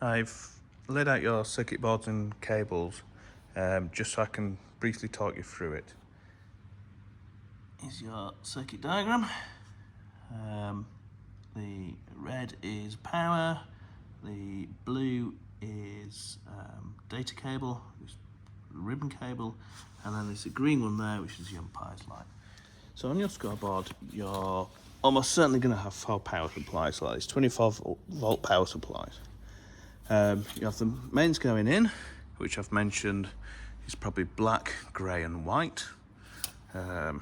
I've laid out your circuit boards and cables just so I can briefly talk you through it. Here's your circuit diagram. The red is power, the blue is data cable, ribbon cable, and then there's a green one there which is the umpire's light. So on your scoreboard you're almost certainly going to have 4 power supplies like this, 24 volt power supplies. You have the mains going in, which I've mentioned is probably black, grey and white. And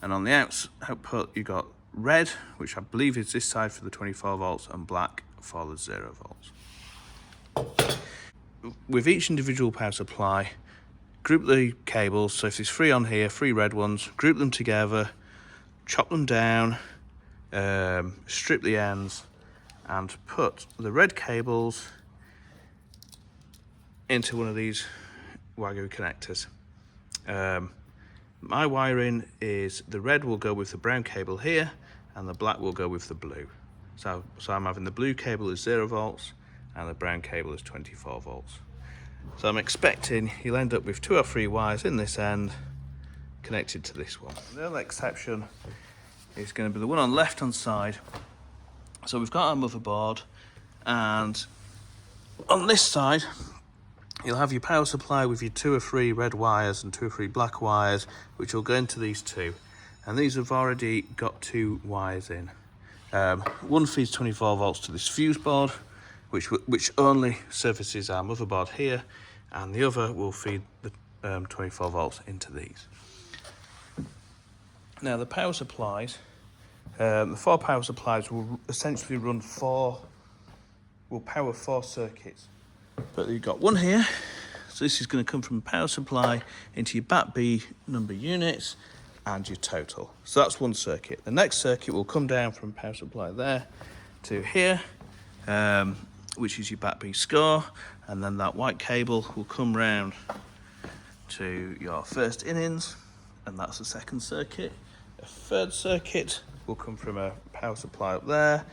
on the output you got red, which I believe is this side for the 24 volts, and black for the 0 volts. With each individual power supply, group the cables, so if there's 3 on here, 3 red ones, group them together, chop them down, strip the ends, and put the red cables into one of these Wagyu connectors. My wiring is the red will go with the brown cable here, and the black will go with the blue. So I'm having the blue cable is 0 volts, and the brown cable is 24 volts. So I'm expecting you'll end up with 2 or 3 wires in this end connected to this one. The only exception is going to be the one on the left hand side. So we've got our motherboard, and on this side you'll have your power supply with your 2 or 3 red wires and 2 or 3 black wires, which will go into these 2, and these have already got 2 wires in. One feeds 24 volts to this fuse board, which only services our motherboard here, and the other will feed the 24 volts into these. Now the power supplies, the 4 power supplies will essentially will power 4 circuits. But you've got one here, so this is going to come from the power supply into your bat B number units and your total. So that's one circuit. The next circuit will come down from power supply there to here, which is your bat B score, and then that white cable will come round to your first innings, and that's the second circuit. A third circuit will come from a power supply up there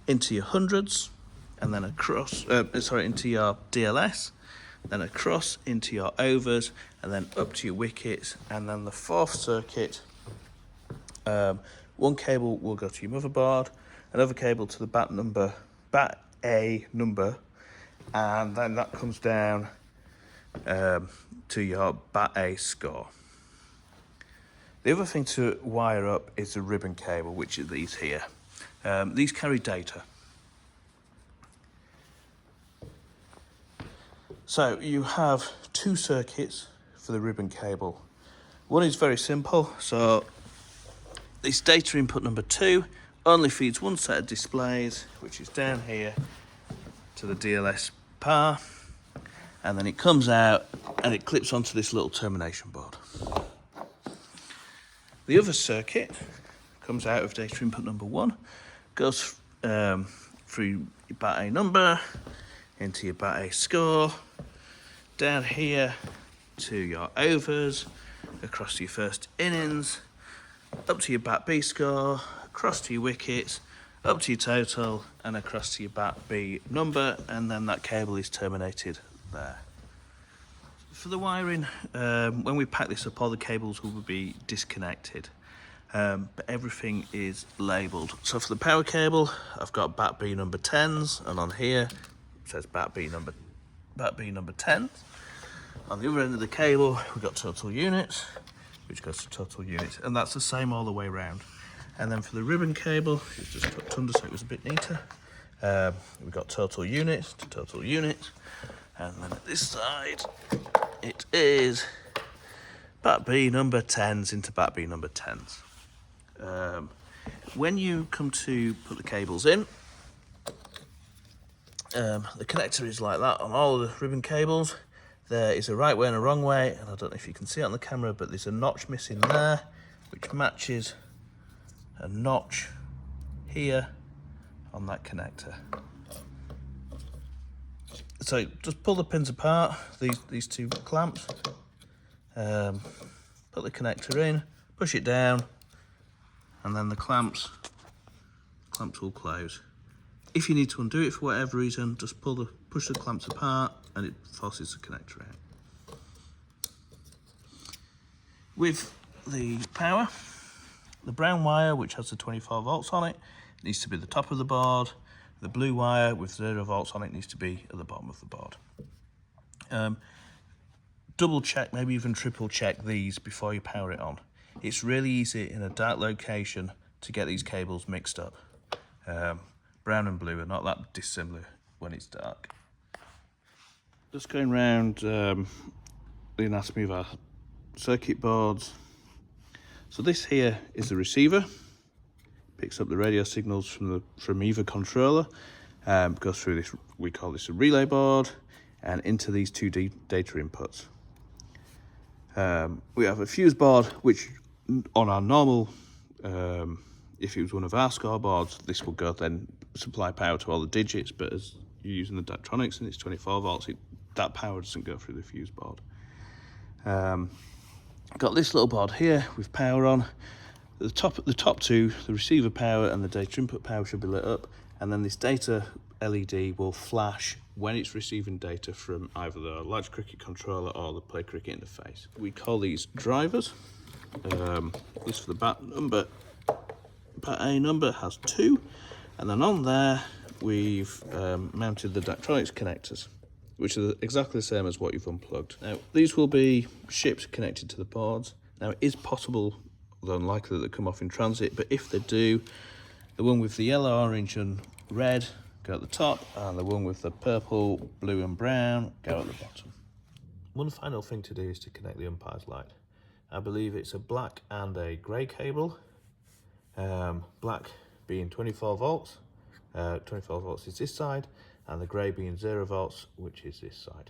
into your hundreds, and then across, into your DLS, then across into your overs, and then up to your wickets, and then the fourth circuit, one cable will go to your motherboard, another cable to the bat A number, and then that comes down to your bat A score. The other thing to wire up is the ribbon cable, which are these here. These carry data. So you have 2 circuits for the ribbon cable. One is very simple. So this data input number 2 only feeds one set of displays, which is down here to the DLS par, and then it comes out and it clips onto this little termination board. The other circuit comes out of data input number 1, goes through your bat A number, into your bat A score, down here to your overs, across to your first innings, up to your bat B score, across to your wickets, up to your total, and across to your bat B number, and then that cable is terminated there. For the wiring, when we pack this up, all the cables will be disconnected, but everything is labelled. So for the power cable, I've got bat B number 10s, and on here it says bat B number 10s. On the other end of the cable, we've got total units, which goes to total units, and that's the same all the way around. And then for the ribbon cable, it's just tucked under so it was a bit neater. We've got total units to total units, and then at this side, it is bat B number 10s into bat B number 10s. When you come to put the cables in, the connector is like that on all of the ribbon cables. There is a right way and a wrong way, and I don't know if you can see it on the camera, but there's a notch missing there, which matches a notch here on that connector. So just pull the pins apart, these 2 clamps, put the connector in, push it down, and then the clamps will close. If you need to undo it for whatever reason, just push the clamps apart and it forces the connector out. With the power, the brown wire, which has the 24 volts on it, needs to be at the top of the board. The blue wire with 0 volts on it needs to be at the bottom of the board. Double check, maybe even triple check these before you power it on. It's really easy in a dark location to get these cables mixed up. Brown and blue are not that dissimilar when it's dark. Just going around the anatomy of our circuit boards. So this here is the receiver. Picks up the radio signals from either controller, goes through this, we call this a relay board, and into these two data inputs. We have a fuse board, which on our normal, if it was one of our scoreboards, this will go then supply power to all the digits, but as you're using the Daktronics and it's 24 volts, that power doesn't go through the fuse board. Got this little board here with power on. The top two, the receiver power and the data input power should be lit up, and then this data LED will flash when it's receiving data from either the large cricket controller or the play cricket interface. We call these drivers. This for the bat A number has 2, and then on there we've mounted the Daktronics connectors, which are exactly the same as what you've unplugged. Now these will be shipped connected to the boards. Now it is possible, although unlikely, that they come off in transit, but if they do, the one with the yellow, orange and red go at the top, and the one with the purple, blue and brown go at the bottom. One final thing to do is to connect the umpire's light. I believe it's a black and a grey cable. Black being 24 volts, 24 volts is this side, and the grey being 0 volts, which is this side.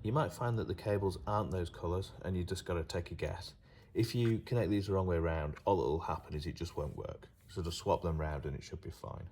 You might find that the cables aren't those colours and you just got to take a guess. If you connect these the wrong way around, all that will happen is it just won't work. So just swap them round and it should be fine.